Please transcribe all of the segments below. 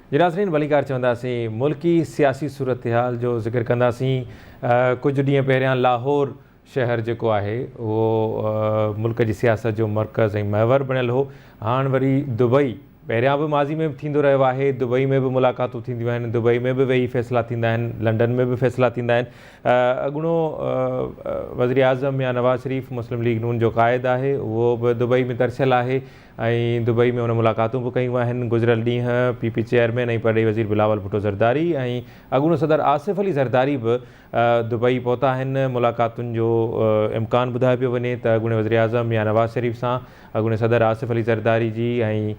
जी नाज़रीन, भलीकार चवंदासीं मुल्की सियासी सूरत हाल जो ज़िक्र कंदासीं। कुछ ॾींहं पहिरियां लाहौर शहर जेको आहे उहो मुल्क जी सियासत जो मर्कज़ ऐं महवर बणियल हो। हाणे वरी दुबई, पहिरियां बि माज़ी में थींदो रहियो आहे, दुबई में बि मुलाक़ातूं थींदियूं आहिनि, दुबई में बि वेही फ़ैसिला थींदा आहिनि, लंडन में बि फ़ैसिला थींदा आहिनि। अॻूणो वज़ीर आज़म या नवाज़ शरीफ़ मुस्लिम लीग नून जो क़ाइद आहे, उहो बि दुबई में तरसियल आहे ऐं दुबई में हुन मुलाक़ातूं बि कयूं आहिनि। गुज़िरियल ॾींहं पीपी चेयरमैन ऐं परॾेही वज़ीर बिलावल भुट्टो ज़रदारी ऐं अॻूणो सदर आसिफ़ अली ज़रदारी बि दुबई पहुता आहिनि। मुलाक़ातुनि जो इम्कानु ॿुधायो पियो वञे त अॻूणे वज़ीर आज़म या नवाज़ शरीफ़ सां अॻूणे सदर आसिफ़ अली ज़रदारी जी ऐं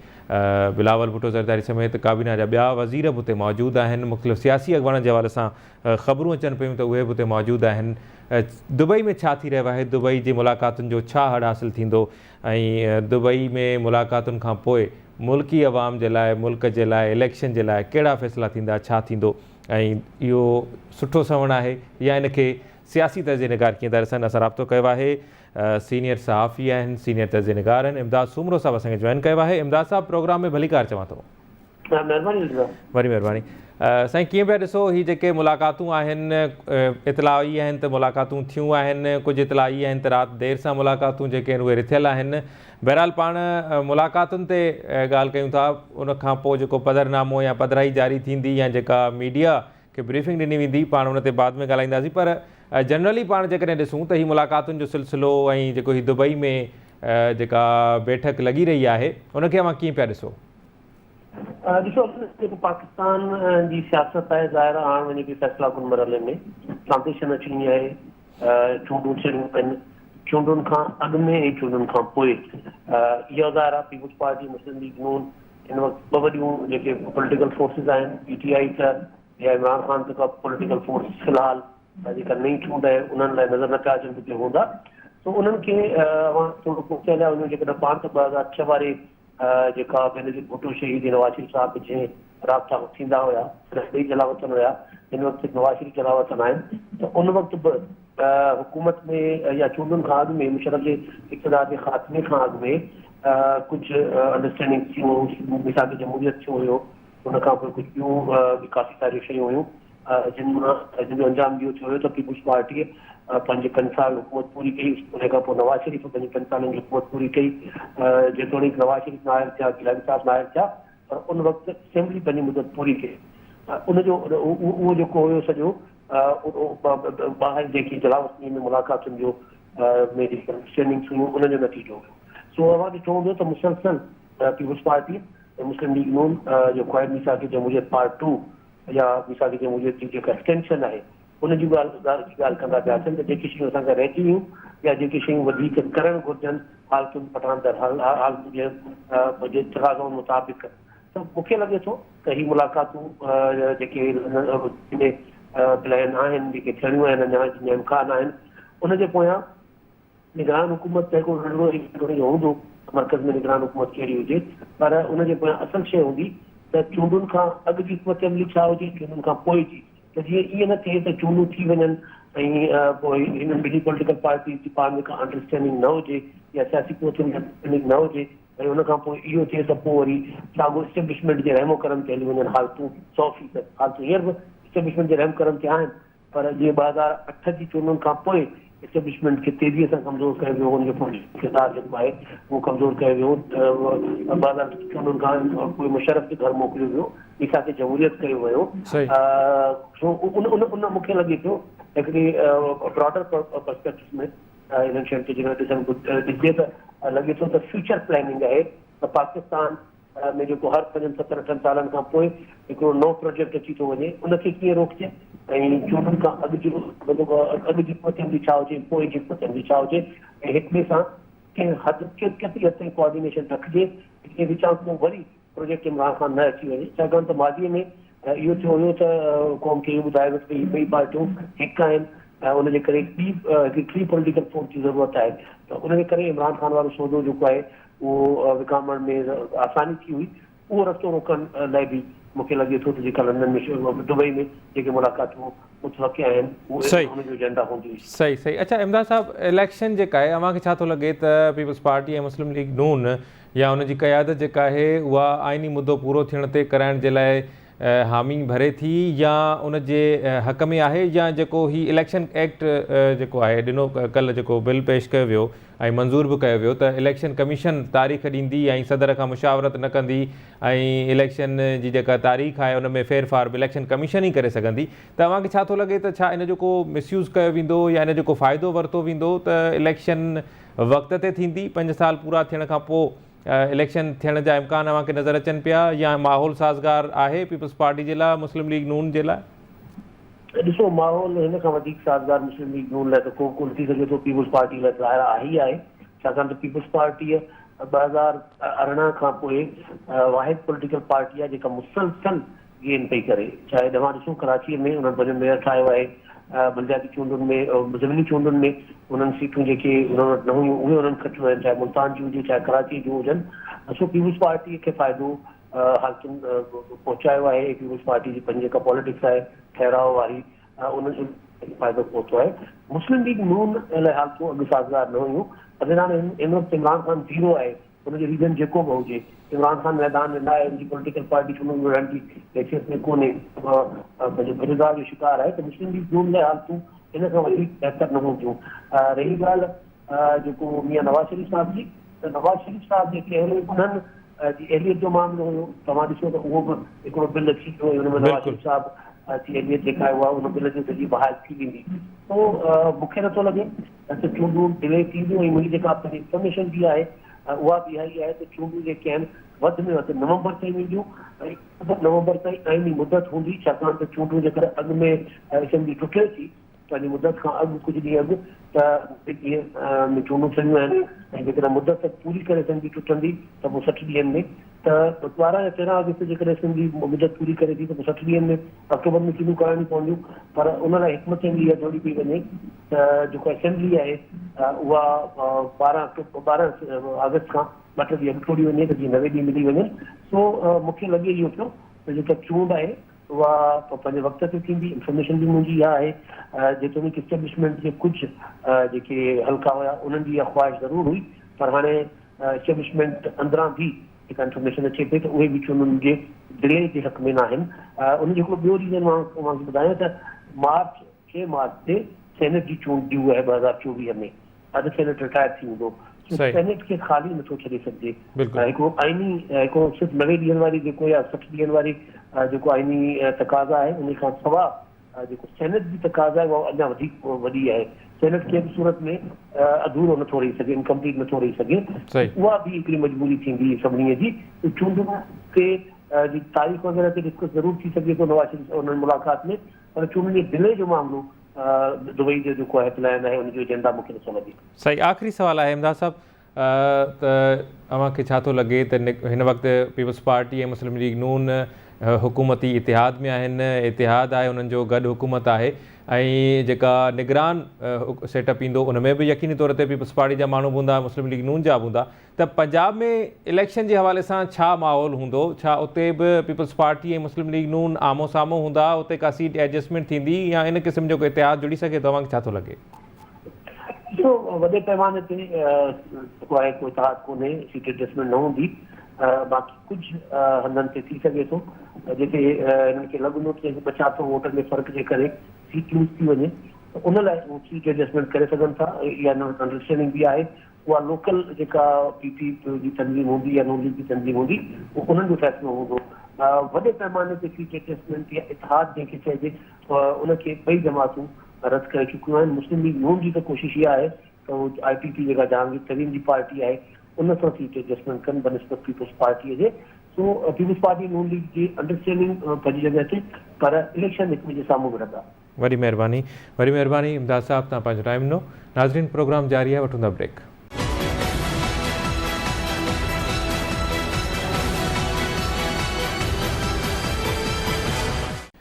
बिलावल भुट्टो ज़रदारी समेत काबीना जा ॿिया वज़ीर बि हुते मौजूदु आहिनि। मुख़्तलिफ़ सियासी अॻवाननि जे हवाले सां ख़बरूं अचनि पियूं त उहे बि हुते मौजूदु आहिनि। दुबई में छा थी रहियो आहे, दुबई जी मुलाक़ातुनि जो छा हड़ हासिलु थींदो ऐं दुबई में मुलाक़ातुनि खां पोइ मुल्की अवाम जे लाइ, मुल्क जे लाइ, इलेक्शन जे लाइ कहिड़ा फ़ैसिला थींदा, छा थींदो ऐं इहो सुठो सवण आहे या इनखे सियासी तर्ज़ निगार कीअं था ॾिसनि। असां राब्तो कयो आहे सीनियर सहाफ़ी आहिनि, सीनियर तर्ज़ निगार आहिनि, इमदाद सूमरो साहिब असांखे जॉइन कयो आहे। इमदाद साहिब, प्रोग्राम में भलीकार चवां थो। वरी महिरबानी। साईं, कीअं पिया ॾिसो हीअ जेके मुलाक़ातूं आहिनि, इतला आई आहिनि त मुलाक़ातूं थियूं आहिनि, कुझु इतला आई आहिनि त राति देरि सां मुलाक़ातूं जेके आहिनि उहे रिथियल आहिनि। बहरहाल पाण मुलाक़ातुनि ते ॻाल्हि कयूं था, उनखां पोइ जेको पधरनामो या पधराई जारी थींदी या जेका मीडिया खे ब्रीफिंग ॾिनी वेंदी, पाण उन ते बाद में ॻाल्हाईंदासीं। पर जनरली पाण जेकॾहिं ॾिसूं त हीअ मुलाक़ातुनि जो सिलसिलो ऐं जेको हीअ दुबई में जेका बैठक लॻी रही आहे, उनखे अव्हां कीअं पिया ॾिसो? ॾिसो, जेको पाकिस्तान जी सियासत आहे, ज़ाहिर आहे हाणे वञी फ़ैसिला कुन मरहले में ट्रांज़िशन अचणी आहे, चूंडूं थियणियूं आहिनि, चूंडुनि खां अॻु में ऐं चूंडुनि खां पोइ। इहो ज़ाहिर आहे पीपुल्स पार्टी, मुस्लिम लीग नून हिन वक़्तु ॿ वॾियूं जेके पॉलिटिकल फोर्सिस आहिनि, PTI त या इमरान ख़ान जेका पॉलिटिकल फोर्स फ़िलहाल जेका नई चूंड आहे उन्हनि लाइ नज़र न पिया अचनि हिते हूंदा, त उन्हनि खे थोरो पुछिया लाइ वञो। जेकॾहिं पाण त 2006 वारे जेका बेनज़ीर भुट्टो शहीद नवाज़ शरीफ़ साहिब जंहिं राब्ता थींदा हुया, ॿई जलावतन हुया, हिन वक़्तु नवाज़ शरीफ़ जलावतन आहिनि, त उन वक़्तु बि हुकूमत में या चूंडुनि खां अॻु में, मुशर्रफ जे इक़्तिदार जे ख़ात्मे खां अॻु में कुझु अंडरस्टैंडिंग थियूं, मिसाल जमहूरियत थियो हुयो, उनखां पोइ कुझु ॿियूं काफ़ी सारियूं शयूं हुयूं जिन जो अंजाम इहो थियो हुयो त पीपुल्स पार्टीअ पंहिंजे 5 साल हुकूमत पूरी कई। उनखां पोइ नवाज़ शरीफ़ पंहिंजे 5 सालनि जी हुकूमत पूरी कई, जेतोणीकि नवाज़ शरीफ़ नायर थिया, गिलानी साहिब नायर थिया, पर उन वक़्तु असेंबली पंहिंजी मुदत पूरी कई। उनजो उहो जेको हुयो सॼो ॿाहिरि जेकी जलावतनी में मुलाक़ातुनि जो में जेकी अंडरस्टैंडिंग्स हुयूं उनजो नतीजो हुयो। सो अवां ॾिठो हूंदो त मुसलसल पीपुल्स पार्टी, मुस्लिम लीग नून जो क़ाइद मिसाल के जमहूरियत पार्ट 2 या मिसाल के जमहूरियत जी जेका एक्सटेंशन आहे उनजी ॻाल्हि कंदा पियासीं त जेकी शयूं असांखां रहिजी वियूं या जेकी शयूं वधीक करणु घुरिजनि हालतुनि पठान दर हालतुनि जे तक़ाज़नि मुताबिक़। त मूंखे लॻे थो त हीअ मुलाक़ातूं जेके प्लान आहिनि, जेके थियणियूं आहिनि, अञा जिन इम्कान आहिनि, उनजे पोयां निगरान हुकूमत त हिकिड़ो नंढिड़ो हूंदो, मर्कज़ में निगरान हुकूमत कहिड़ी हुजे, पर उनजे पोयां असल शइ हूंदी त चूंडुनि खां अॻु जी हुकूमत अमली छा हुजे, चूंडुनि खां पोइ जी, त जीअं इअं न थिए त चूंडूं थी वञनि ऐं पोइ हिन ॿिनी पॉलिटिकल पार्टी जी पाण में का अंडरस्टैंडिंग न हुजे या सियासी अंडरस्टैंडिंग न हुजे, ऐं उनखां पोइ इहो थिए त पोइ वरी साॻियो इस्टेब्लिशमेंट जे रहमो करम ते हली वञनि हालतूं 100%। हालतूं हींअर बि इस्टेब्लिशमेंट जे रहम करम ते आहिनि, पर जीअं 2008 जी चूंडुनि खां पोइ इस्टेब्लिशमेंट खे तेज़ीअ सां कमज़ोर कयो वियो, हुनजो किरदारु जेको आहे उहो कमज़ोर कयो वियो। 2008 चूंडुनि खां पोइ मुशर्रफ जे घर मोकिलियो वियो, ईसा खे जमहूरियत कयो वियो। उन मूंखे लॻे पियो हिकिड़ी ब्रॉडर पर्सपेक्टिव में इन्हनि शयुनि खे जेकर ॾिसिजे त लॻे थो त फ्यूचर प्लानिंग आहे त पाकिस्तान में जेको हर 5-7-8 सालनि खां पोइ हिकिड़ो नओं प्रोजेक्ट अची थो वञे, उनखे कीअं रोकिजे ऐं चूंडुनि खां अॻु जी हुकूमत अमली छा हुजे, पोइ जी हुकूमत अमली छा हुजे, ऐं हिक ॿिए सां केतिरी हद ताईं कोऑर्डिनेशन रखिजे, कंहिं विचां पोइ वरी प्रोजेक्ट इमरान खान न अची वञे। छाकाणि त माज़ीअ में इहो थियो हुयो त क़ौम खे इहो ॿुधायो वियो त ॿई पार्टियूं हिकु आहिनि ऐं उनजे करे हिकिड़ी पॉलिटिकल फोर्स जी ज़रूरत आहे, त उनजे करे इमरान ख़ान वारो सौदो जेको आहे उहो विकामण में आसानी थी हुई। उहो रस्तो रोकण लाइ बि मूंखे लॻे थो त जेका लंडन में दुबई में जेके मुलाक़ातूं मुतवक़िया आहिनि उहे हुनजो एजेंडा हूंदी। सही सही। अच्छा इमदाद साहिब, इलेक्शन जेका आहे, अव्हांखे छा थो लॻे त पीपल्स पार्टी ऐं मुस्लिम लीग नून या हुनजी क़यादत जेका आहे उहा आइनी मुद्दो पूरो थियण ते कराइण जे लाइ हामी भरे थी या उन जे हक़ में आहे या जेको ही इलेक्शन एक्ट जेको आहे ॾिनो कल्ह जेको बिल पेश कयो वियो ऐं मंज़ूर बि कयो वियो त इलेक्शन कमीशन तारीख़ ॾींदी ऐं सदर खां मुशावरत न कंदी ऐं इलेक्शन जी जेका तारीख़ आहे उन में फेरफार बि इलेक्शन कमीशन ई करे सघंदी। तव्हांखे छा थो लॻे त छा इन जो को मिसयूज़ कयो वेंदो या इन जो को फ़ाइदो वरितो वेंदो त इलेक्शन वक़्त ते थींदी 5 साल पूरा थियण खां पोइ इलेक्शन थियण जा इम्कान अव्हांखे नज़र अचनि पिया या माहौल साज़गार आहे पीपल्स पार्टी जे लाइ मुस्लिम लीग नून जे लाइ? ॾिसो माहौल हिन खां वधीक साज़गार मुस्लिम लीग नून लाइ त को कोन थी सघे थो, पीपल्स पार्टी लाइ ज़ाहिर आहे ई आहे। छाकाणि त पीपल्स पार्टीअ 2018 खां पोइ वाहिद पॉलिटिकल पार्टी आहे जेका मुसलसल गेन पई करे। चाहे तव्हां ॾिसो कराचीअ में उन्हनि पंहिंजो मेयर ठाहियो आहे, बलदियाती चूंडुनि में ज़मीनी चूंडुनि में उन्हनि सीटूं जेके उन्हनि वटि न हुयूं उहे उन्हनि खटियूं आहिनि, चाहे मुल्तान जी हुजे चाहे कराची जूं हुजनि। सो पीपल्स पार्टीअ खे फ़ाइदो हाकिम पहुचायो आहे। पीपल्स पार्टी जी पंहिंजी जेका पॉलिटिक्स आहे ठहराव वारी उनजो फ़ाइदो पहुतो आहे। मुस्लिम लीग नून लाइ हालतूं अॻु साज़गार न हुयूं, पर इन वक़्तु इमरान ख़ान ज़ीरो आहे। उनजो रीज़न जेको बि हुजे, इमरान ख़ान मैदान में न आहे, उनजी पॉलिटिकल पार्टी चूंडुनि में रहण जी हैसियत में कोन्हे, पंहिंजे बेरोज़गार जो शिकार आहे, त मुस्लिम लीग नून लाइ हालतूं इन खां वधीक बहितर न हूंदियूं। रही ॻाल्हि जेको मियां नवाज़ शरीफ़ साहिब जी, त नवाज़ शरीफ़ साहिब जेके उन्हनि जी एहलियत जो मामिलो हुयो, तव्हां ॾिसो त उहो बि हिकिड़ो बिल अची पियो हुयो, हुन में नवाज़ शरीफ़ साहिब जी एहलियत जेका आहे उहा उन बिल जे ज़रिए बहाल थी वेंदी। तो मूंखे नथो लॻे त चूंडूं डिले थींदियूं। ऐं मुंहिंजी जेका पंहिंजी इंफॉर्मेशन बि आहे उहा बि इहा ई आहे त चूंडूं जेके आहिनि वधि में वधि नवंबर ताईं वेंदियूं ऐं नवंबर ताईं आईनी मुदत हूंदी। छाकाणि त चूंडूं जेकर अॻु में असेंबली टुटे थी पंहिंजी मुदत खां अॻु कुझु ॾींहं अॻु त ॾींहं में चूंडूं थियूं आहिनि ऐं जेकर मुदत पूरी करे असेंबली टुटंदी त पोइ 60 ॾींहंनि में, त 12 या 13 अगस्त जेकर असेंबली मुदत पूरी करे थी त पोइ 60 ॾींहंनि में अक्टूबर में चूंडूं कराइणियूं पवंदियूं। पर उन लाइ हिकमत अमली इहा जोड़ी पई वञे त जेको असेंबली आहे उहा 12 अगस्त खां 2 ॾींहं अॻु छोड़ी वञे त जीअं 9 ॾींहं मिली वञनि। सो मूंखे लॻे इहो पियो त जेका चूंड आहे उहा पंहिंजे वक़्त ते थींदी। इंफॉर्मेशन बि मुंहिंजी इहा आहे, जेतोणीकि इस्टेब्लिशमेंट जे कुझु जेके हल्का हुया उन्हनि जी इहा ख़्वाहिश ज़रूरु हुई, पर हाणे इस्टेब्लिशमेंट अंदरां बि जेका इंफॉर्मेशन अचे पई त उहे बि चूंडुनि जे डिले जे हक़ में न आहिनि। उन जो हिकिड़ो ॿियो रीज़न मां तव्हांखे ॿुधायां त 6 मार्च ते सेनेट जी चूंड ड्यू आहे 2024 में। अधु सेनेट रिटायर थी वेंदो, सेनेट खे ख़ाली नथो छॾे सघिजे। हिकिड़ो आइनी हिकिड़ो सिर्फ़ु 90 ॾींहंनि वारी जेको या 60 ॾींहंनि वारी जेको आइनी तक़ाज़ा आहे उन खां सवाइ जेको सेनेट जी तक़ाज़ा आहे उहा अञा वधीक वॾी आहे। सेनेट कंहिं बि सूरत में अधूरो नथो रही सघे, इनकम्पलीट नथो रही सघे। उहा बि हिकिड़ी मजबूरी थींदी सभिनी जी। चूंडुनि ते जी तारीख़ वग़ैरह ते डिस्कस ज़रूरु थी सघे थो नवाज़ शरीफ़ उन्हनि मुलाक़ात में, पर चूंडुनि जे डिले जो मामिलो दुबई जो जेको आहे प्लान आहे उनजो एजेंडा मूंखे नथो लॻे। सही, आख़िरी सवाल आहे इमदाद साहब, त अव्हांखे छा थो लॻे त हिन वक़्तु पीपल्स पार्टी ऐं मुस्लिम लीग नून हुकूमती इतिहाद में आहिनि, इतिहाद आहे उन्हनि जो, गॾु हुकूमत आहे ऐं जेका निगरान सेटअप ईंदो उन में बि यकीनी तौर ते पीपल्स पार्टी जा माण्हू हूंदा, मुस्लिम लीग नून जा बि हूंदा, त पंजाब में इलेक्शन जे हवाले सां छा माहौल हूंदो? छा उते बि पीपल्स पार्टी ऐं मुस्लिम लीग नून आमो साम्हूं हूंदा? उते का सीट एडजस्टमेंट थींदी या इन क़िस्म जो इतिहाद जुड़ी सघे? तव्हांखे छा थो लॻे? ॾिसो वॾे पैमाने ते जेको आहे कोई इतिहाद कोन्हे, सीट एडजस्टमेंट न हूंदी। बाक़ी कुझु हंधनि ते थी सघे थो जेके हिननि खे लॻंदो कि 2-400 वोटनि जे फ़र्क़ जे करे सीट लूज़ थी वञे त उन लाइ उहो सीट एडजस्टमेंट करे सघनि था। इहा अंडरस्टैंडिंग बि आहे। उहा लोकल जेका पीपी जी तंज़ीम हूंदी या नून लीग जी तंज़ीम हूंदी उहो उन्हनि जो फ़ैसिलो हूंदो। वॾे पैमाने ते सीट एडजस्टमेंट या इतिहाद जंहिंखे चइजे उनखे ॿई जमातूं रद्द करे चुकियूं आहिनि। मुस्लिम लीग नून जी त कोशिशि इहा आहे त उहो IPP जेका जहांगीर तरीन जी पार्टी आहे उन सां सीट एडजस्टमेंट कनि बनस्बत पीपल्स पार्टीअ जे। सो पीपल्स पार्टी नून लीग जी अंडरस्टैंडिंग पंहिंजी जॻह ते, पर इलेक्शन हिक ॿिए जे साम्हूं बि रहंदा। वॾी महिरबानी इमदाद साहब, तव्हां पंहिंजो टाइम ॾिनो। नाज़रीन, प्रोग्राम जारी आहे, वठूं था ब्रेक।